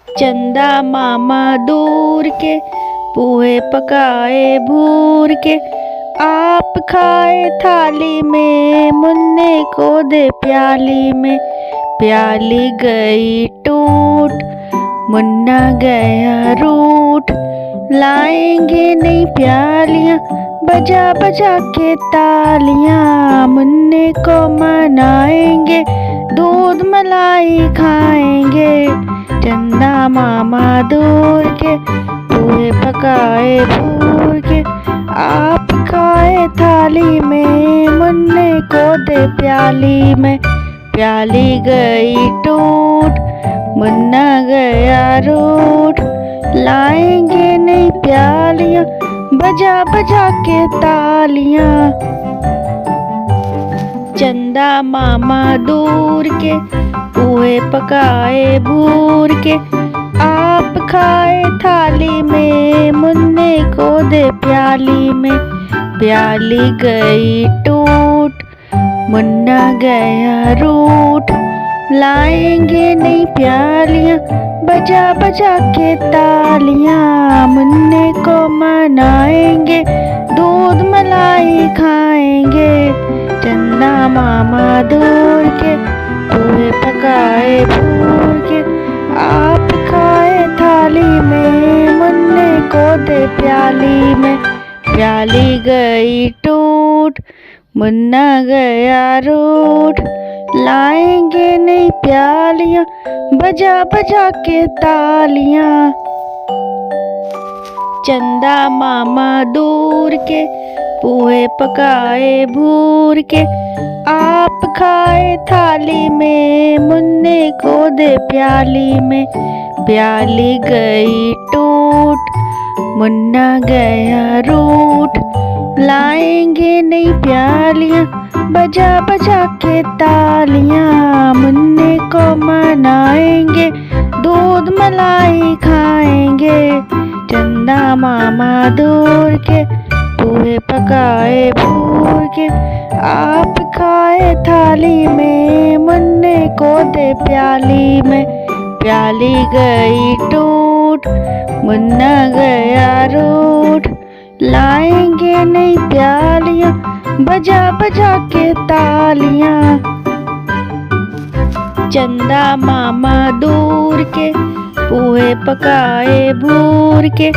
चंदा मामा दूर के पोहे पकाए भूर के, आप खाए थाली में, मुन्ने को दे प्याली में। प्याली गई टूट, मुन्ना गया रूठ, लाएंगे नई प्यालियाँ बजा बजा के तालियाँ। मुन्ने को मनाएंगे, दूध मलाई खाएंगे। चंदा मामा दूर के पोहे पकाए भूर के, आप खाए थाली में, मुन्ने को दे प्याली में। प्याली गई टूट, मुन्ना गया रूठ, लाएंगे नई प्यालियाँ बजा बजा के तालियाँ। चंदा मामा दूर के पोहे पकाए भूर के, आप खाए थाली में, मुन्ने को दे प्याली में। प्याली गई टूट, मुन्ना गया रूठ, लाएंगे नई प्यालियाँ बजा बजा के तालियाँ। मुन्ने को मनाएंगे, दूध मलाई खाएंगे। चंदा मामा दूर के पोहे पकाए भूर के, आप खाए थाली में, मुन्ने को दे प्याली में। प्याली गई टूट, मुन्ना गया रूठ, लाएंगे नई प्यालियाँ बजा बजा के तालियाँ। चंदा मामा दूर के पोहे पकाए भूर के, आप खाए थाली में, मुन्ने को दे प्याली में। प्याली गई टूट, मुन्ना गया रूठ, लाएंगे नई प्यालियाँ बजा बजा के तालियाँ। मुन्ने को मनाएंगे, दूध मलाई खाएंगे। चंदा मामा दूर के पोहे पकाए भूर के, आप खाए थाली में, मुन्ने को दे प्याली में। प्याली गई टूट, मुन्ना गया रूठ, लाएंगे नई प्यालियाँ बजा बजा के तालियाँ। चंदा मामा दूर के पोहे पकाए भूर के,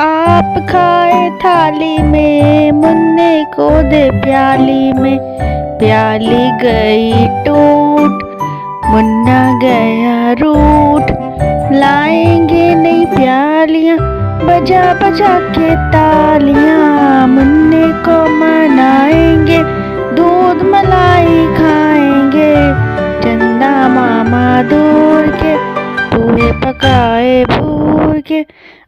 आप खाए थाली में, मुन्ने को दे प्याली में। प्याली गई टूट, मुन्ना गया रूठ, लाएंगे नई प्यालियाँ बजा बजा के तालियाँ। मुन्ने को मनाएंगे, दूध मलाई खाएंगे। चंदा मामा दूर के पोहे पकाए भूर के,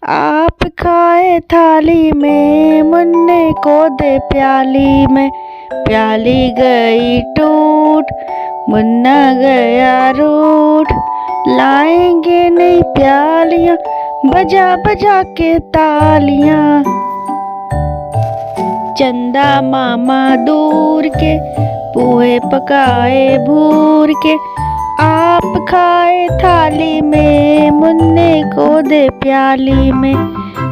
आप खाए थाली में, मुन्ने को दे प्याली में। प्याली गई टूट, मुन्ना गया रूठ, लाएंगे नई प्यालियाँ बजा बजा के तालियाँ। चंदा मामा दूर के पोहे पकाए भूर के, आप खाए थाली में, मुन्ने को दे प्याली में।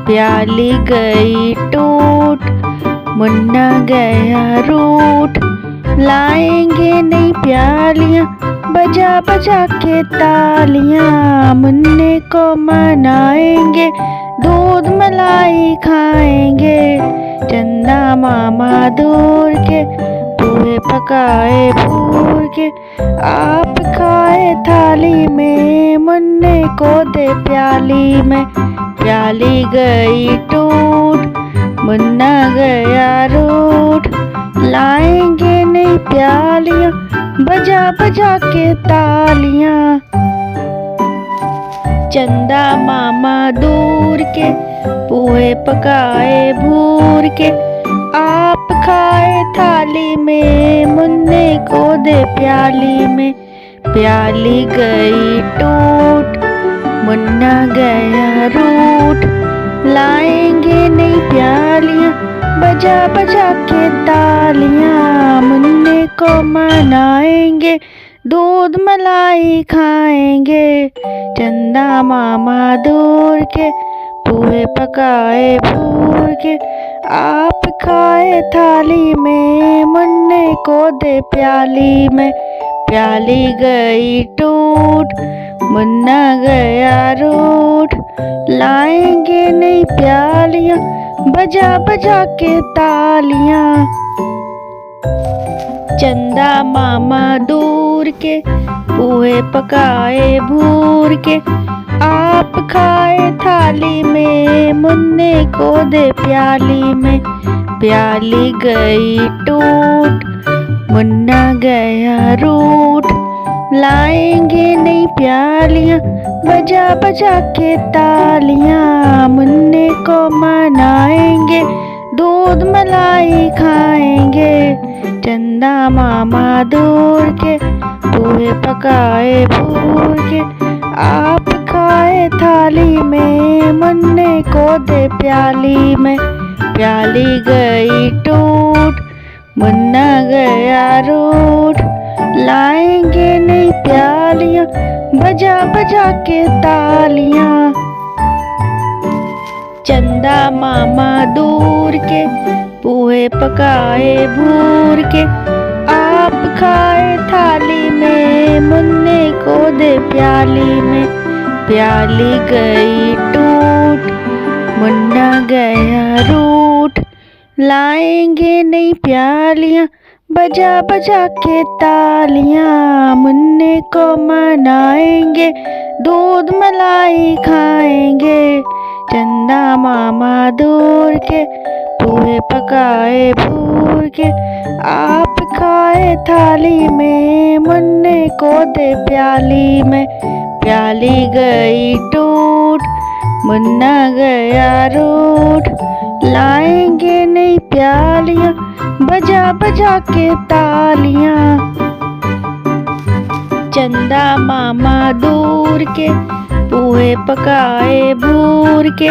प्याली गई टूट, मुन्ना गया रूठ, लाएंगे नई प्यालियाँ बजा बजा के तालियाँ। मुन्ने को मनाएंगे, दूध मलाई खाएंगे। चंदा मामा दूर के पोहे पकाए भूर के, आप खाए थाली में, मुन्ने को दे प्याली में। प्याली गई टूट, मुन्ना गया रूठ, लाएंगे नई प्यालियाँ बजा बजा के तालियाँ। चंदा मामा दूर के पोहे पकाए भूर के, आप खाए थाली में, मुन्ने को दे प्याली में। प्याली गई टूट, मुन्ना गया रूठ, लाएंगे नई प्यालियाँ बजा बजा के तालियाँ। मुन्ने को मनाएंगे, दूध मलाई खाएंगे। चंदा मामा दूर के पुए पकाए भूर के, आप खाए थाली में, मुन्ने को दे प्याली में। प्याली गई टूट, मुन्ना गया रूठ, लाएंगे नई प्यालियां, बजा बजा के तालियां। चंदा मामा दूर के पुए पकाए भूर के, आप खाए थाली में, मुन्ने को दे प्याली में। प्याली गई टूट, मुन्ना गया रूठ, लाएंगे नई प्यालियां, बजा बजा के तालियां। मुन्ने को मनाएंगे, दूध मलाई खाएंगे। चंदा मामा दूर के पुए पकाए भूर के, आप खाए थाली में, मुन्ने को दे प्याली में। प्याली गई टूट, मुन्ना गया रूठ, लाएंगे नई प्यालियां, बजा बजा के तालियां। चंदा मामा दूर के पुए पकाए भूर के, आप खाए थाली में, मुन्ने को दे प्याली में। प्याली गई टूट, मुन्ना गया रूठ, लाएंगे नई प्यालियां, बजा बजा के तालियां। मुन्ने को मनाएंगे, दूध मलाई खाएंगे। चंदा मामा दूर के पुए पकाए भूर के, आप खाए थाली में, मुन्ने को दे प्याली में। प्याली गई टूट, मुन्ना गया रूठ, लाएंगे नई प्यालियां, बजा बजा के तालियां। चंदा मामा दूर के पुए पकाए भूर के,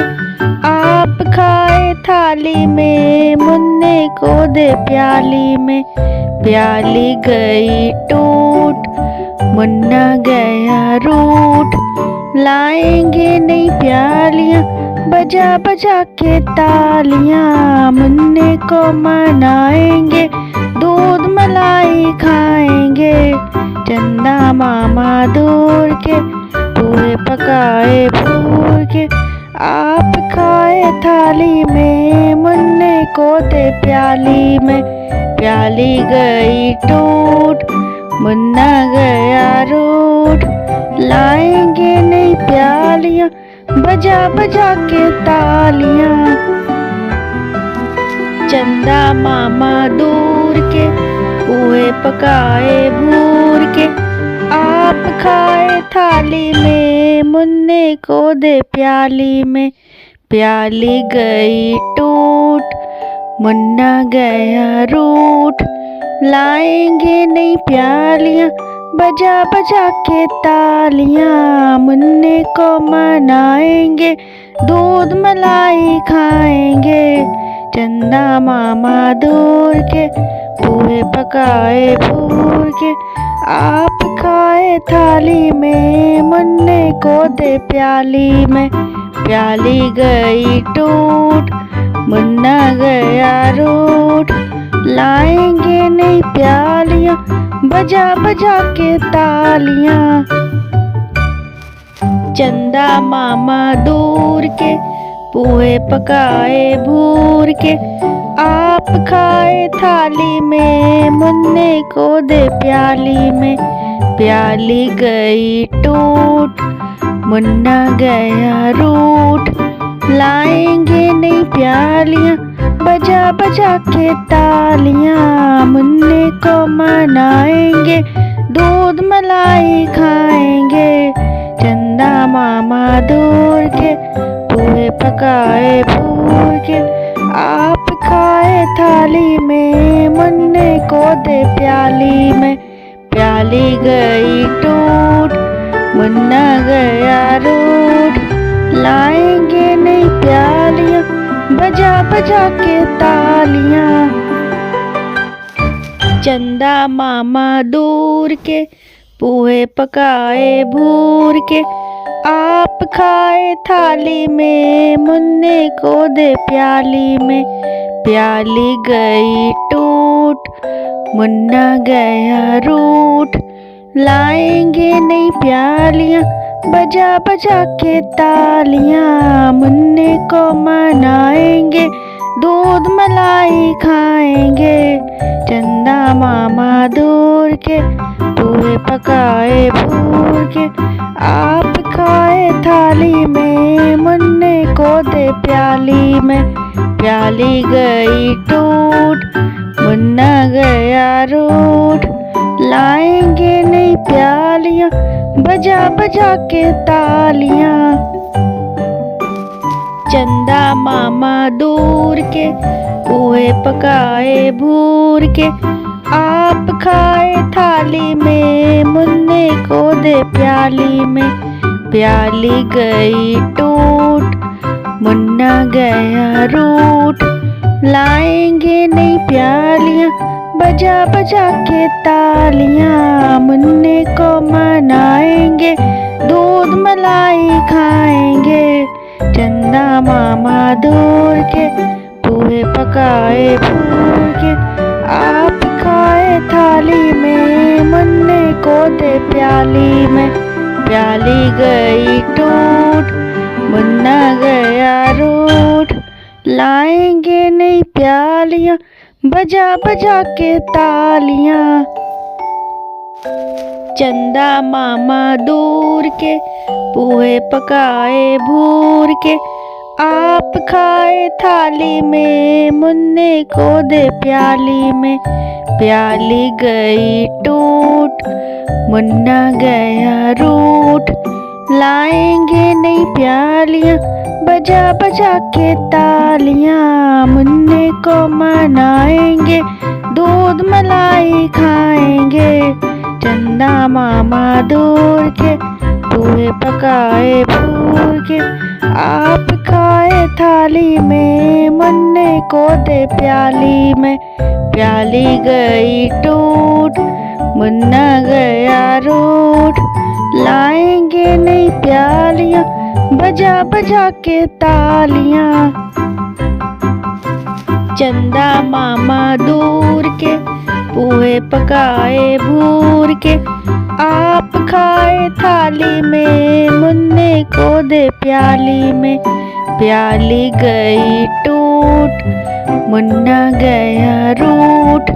आप खाए थाली में, मुन्ने को दे प्याली में। प्याली गई टूट, मुन्ना गया रूठ, लाएंगे नई प्यालियां, बजा बजा के तालियां। मुन्ने को मनाएंगे, दूध मलाई खाएंगे। चंदा मामा दूर के पुए पकाए भूर के, आप खाए थाली में, मुन्ने को दे प्याली में। प्याली गई टूट, मुन्ना गया रूठ, लाएंगे नई प्यालियां, बजा बजा के तालियां। चंदा मामा दूर के पुए पकाए भूर के, आप खाए थाली में, मुन्ने को दे प्याली में। प्याली गई टूट, मुन्ना गया रूठ, लाएंगे नई प्यालियां, बजा बजा के तालियां। मुन्ने को मनाएंगे, दूध मलाई खाएंगे। चंदा मामा दूर के पुए पकाए भूर के, आप खाए थाली में, मुन्ने को दे प्याली में। प्याली गई टूट, मुन्ना गया रूठ, लाएंगे नई प्यालियां, बजा बजा के तालियां। चंदा मामा दूर के पुए पकाए भूर के, आप खाए थाली में, मुन्ने को दे प्याली में। प्याली गई टूट, मुन्ना गया रूठ, लाएंगे नई प्यालियां, बजा बजा के तालियां। मुन्ने को मनाएंगे, दूध मलाई खाएंगे। चंदा मामा दूर के पुए पकाए भूर के, आप खाए थाली में, मुन्ने को दे प्याली में। प्याली गई टूट, मुन्ना गया रूठ, लाएंगे नई प्यालियां, बजा बजा के तालियां। चंदा मामा दूर के पोहे पकाए भूर के, आप खाए थाली में, मुन्ने को दे प्याली में। प्याली गई टूट, मुन्ना गया रूठ, लाएंगे नई प्यालियां, बजा बजा के तालियां, मुन्ने को मनाएंगे, दूध मलाई खाएंगे। चंदा मामा दूर के, पोहे पकाए भूर के, आप खाए थाली में, मुन्ने को दे प्याली में। प्याली गई टूट, मुन्ना गया रूठ, लाएंगे नई प्यालियां, बजा बजा के तालियां। चंदा मामा दूर के, पोहे पकाए भूर के, आप खाए थाली में, मुन्ने को दे प्याली में। प्याली गई टूट, मुन्ना गया रूठ, लाएंगे नई प्यालियां, बजा बजा के तालियां, मुन्ने को मनाएंगे, दूध मलाई खाएंगे। चंदा मामा दूर के, पोहे पकाए भूर के, आप खाए थाली में, मुन्ने को दे प्याली में। प्याली गई टूट, मुन्ना गया रूठ, लाएंगे नई प्यालियां, बजा बजा के तालियां। चंदा मामा दूर के, पोहे पकाए भूर के, आप खाए थाली में, मुन्ने को दे प्याली में। प्याली गई टूट, मुन्ना गया रूठ, लाएंगे नई प्यालियां, बजा बजा के तालियां, मुन्ने को मनाएंगे, दूध मलाई खाएंगे। चंदा मामा दूर के, पोहे पकाए भूर के, आप खाए थाली में, मुन्ने को दे प्याली में। प्याली गई टूट, मुन्ना गया रूठ, लाएंगे नई प्यालियां, बजा बजा के तालियां। चंदा मामा दूर के, पोहे पकाए भूर के, आप खाए थाली में, मुन्ने को दे प्याली में। प्याली गई टूट, मुन्ना गया रूठ,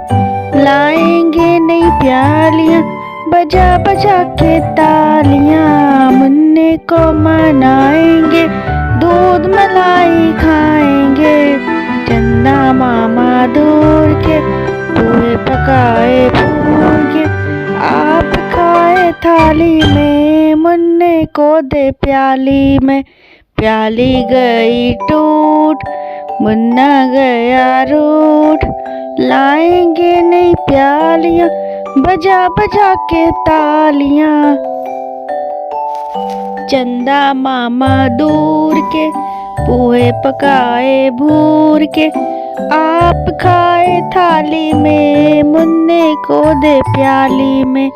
लाएंगे नई प्यालियां, बजा बजा के तालियां, मुन्ने को मनाएंगे, दूध मलाई खाएंगे। चंदा मामा दूर के, पोहे पकाए भूर के, आप खाए थाली में, मुन्ने को दे प्याली में। प्याली गई टूट, मुन्ना गया रूठ, लाएंगे नई प्यालियां, बजा बजा के तालियां। चंदा मामा दूर के, पोहे पकाए भूर के, आप खाए थाली में, मुन्ने को दे प्याली में।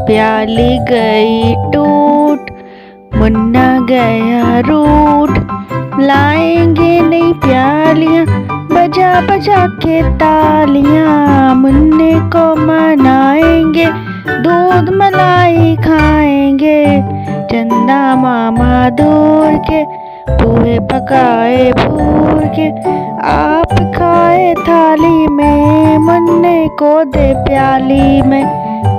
प्याली गई टूट, मुन्ना गया रूठ, लाएंगे नई प्यालियां, बजा बजा के तालियां, मुन्ने को मनाएंगे, दूध मलाई खाएंगे। चंदा मामा दूर के, पोहे पकाए भूर के, आप खाए थाली में, मुन्ने को दे प्याली में।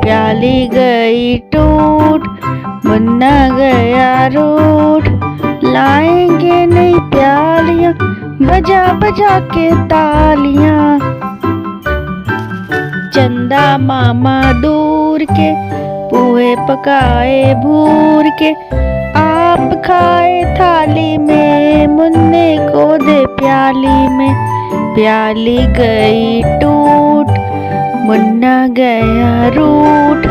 प्याली गई टूट, मुन्ना गया रूठ, लाएंगे नई प्यालियां, बजा बजा के तालियां। चंदा मामा दूर के, पोहे पकाए भूर के, आप खाए थाली में, मुन्ने को दे प्याली में। प्याली गई टूट, मुन्ना गया रूठ,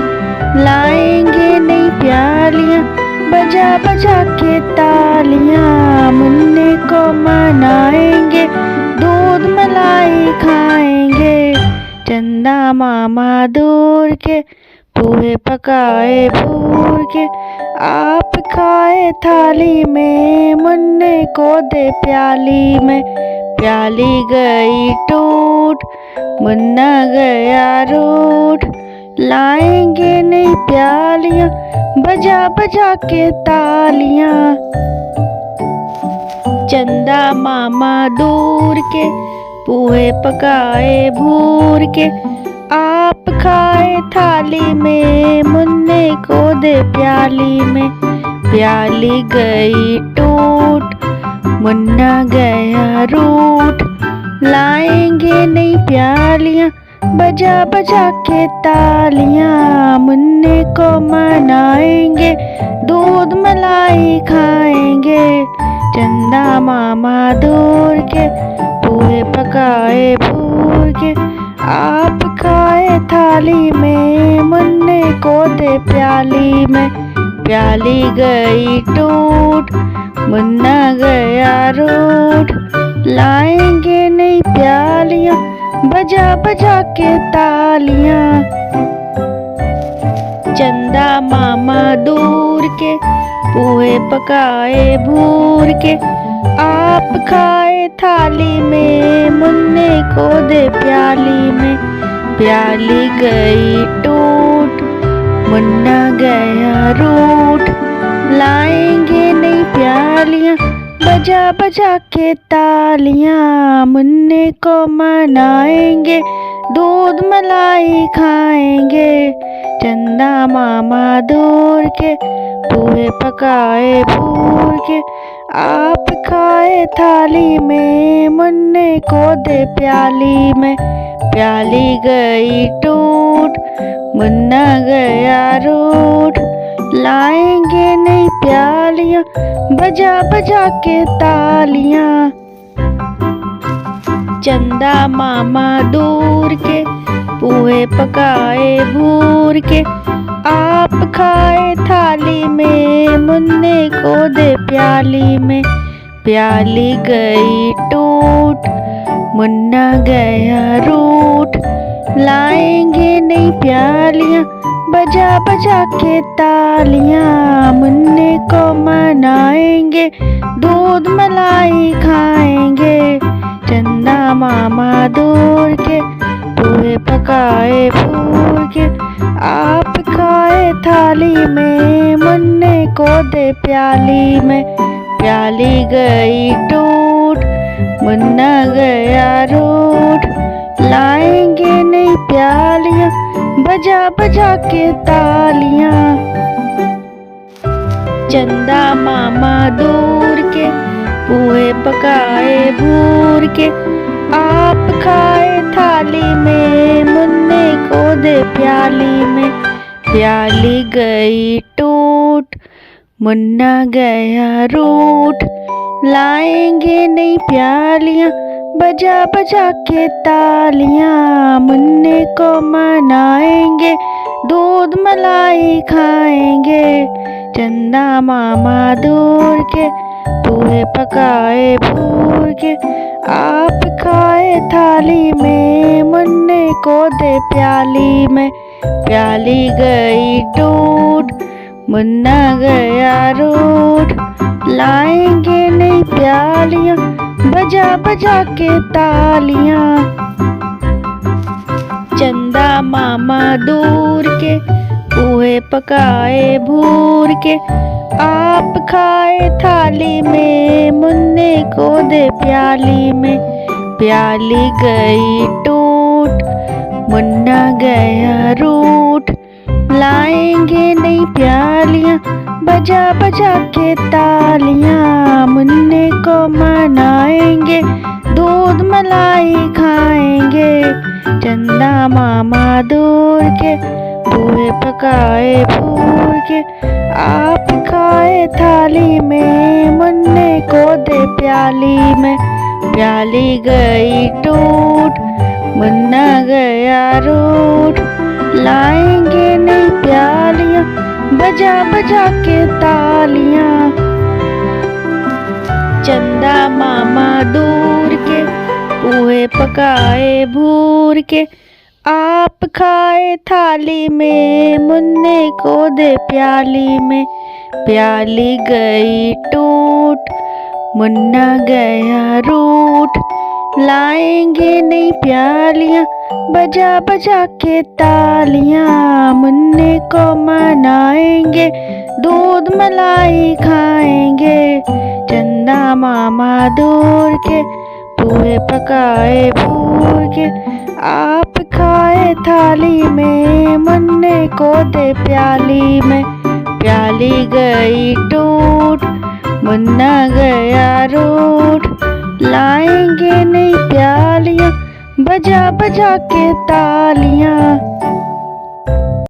लाएंगे नई प्यालियां, बजा बजा के तालियां, मुन्ने को मनाएंगे, दूध मलाई खाएंगे। चंदा मामा दूर के, पोहे पकाए भूर के, आप खाए थाली में, मुन्ने को दे प्याली में। प्याली गई टूट, मुन्ना गया रूठ, लाएंगे नई प्यालियां, बजा बजा के तालियां। चंदा मामा दूर के, पोहे पकाए भूर के, आप खाए थाली में, मुन्ने को दे प्याली में। प्याली गई टूट, मुन्ना गया रूठ, लाएंगे नई प्यालियां, बजा बजा के तालियां। मुन्ने को मनाएंगे, दूध मलाई खाएंगे। चंदा मामा दूर के, पोहे पकाए भूर के, आप खाए थाली में, मुन्ने को दे प्याली में। प्याली गई टूट, मुन्ना गया रूठ, लाएंगे नई प्यालियां, बजा बजा के तालियां। चंदा मामा दूर के, पोहे पकाए भूर के, आप खाए थाली में, मुन्ने को दे प्याली में। प्याली गई टूट, मुन्ना गया रूठ, लाएंगे नई प्यालियां, बजा बजा के तालियां। मुन्ने को मनाएंगे, दूध मलाई खाएंगे। चंदा मामा दूर के, पोहे पकाए भूर के, आप खाए थाली में, मुन्ने को दे प्याली में। प्याली गई टूट, मुन्ना गया रूठ, लाएंगे नई प्यालियां, बजा बजा के तालियां। चंदा मामा दूर के, पोहे पकाए भूर के, आप खाए थाली में, मुन्ने को दे प्याली में। प्याली गई टूट, मुन्ना गया रूठ, लाएंगे नई प्यालियां, बजा बजा के तालियां। मुन्ने को मनाएंगे, दूध मलाई खाएंगे। चंदा मामा दूर के, पोहे पकाए भूर के, आप खाए थाली में, मुन्ने को दे प्याली में। प्याली गई टूट, मुन्ना गया रूठ, लाएंगे नई प्यालियां, बजा बजा के तालियां। चंदा मामा दूर के, पोहे पकाए भूर के, आप खाए थाली में, मुन्ने को दे प्याली में। प्याली गई टूट, मुन्ना गया रूठ, लाएंगे नई प्यालियां, बजा बजा के तालियां। मुन्ने को मनाएंगे, दूध मलाई खाएंगे। चंदा मामा दूर के, पोहे पकाए भूर के, आप खाए थाली में, मुन्ने को दे प्याली में। प्याली गई टूट, मुन्ना गया रूठ, लाएंगे नई प्यालियां, बजा बजा के तालियां। चंदा मामा दूर के, पोहे पकाए भूर के, आप खाए थाली में, मुन्ने को दे प्याली में। प्याली गई टूट, मुन्ना गया रूठ, लाएंगे नई प्यालियां, बजा बजा के तालियां। मुन्ने को मनाएंगे, दूध मलाई खाएंगे। चंदा मामा दूर के, पोहे पकाए भूर के, आप खाए थाली में, मुन्ने को दे प्याली में। प्याली गई टूट, मुन्ना गया रूठ, लाएंगे नई प्यालियां, बजा बजा के तालियां। चंदा मामा दूर के, पोहे पकाए भूर के, आप खाए थाली में, मुन्ने को दे प्याली में। प्याली गई टूट, मुन्ना गया रूठ। लाएंगे नई प्यालियां, बजा बजा के तालियां। मुन्ने को मनाएंगे, दूध मलाई खाएंगे। चंदा मामा दूर के, पुए पकाए भूर के। आप खाए थाली में, मुन्ने को दे प्याली में। प्याली गई टूट, मुन्ना गया रूठ। लाएंगे नई प्यालियां, बजा बजा के तालियां।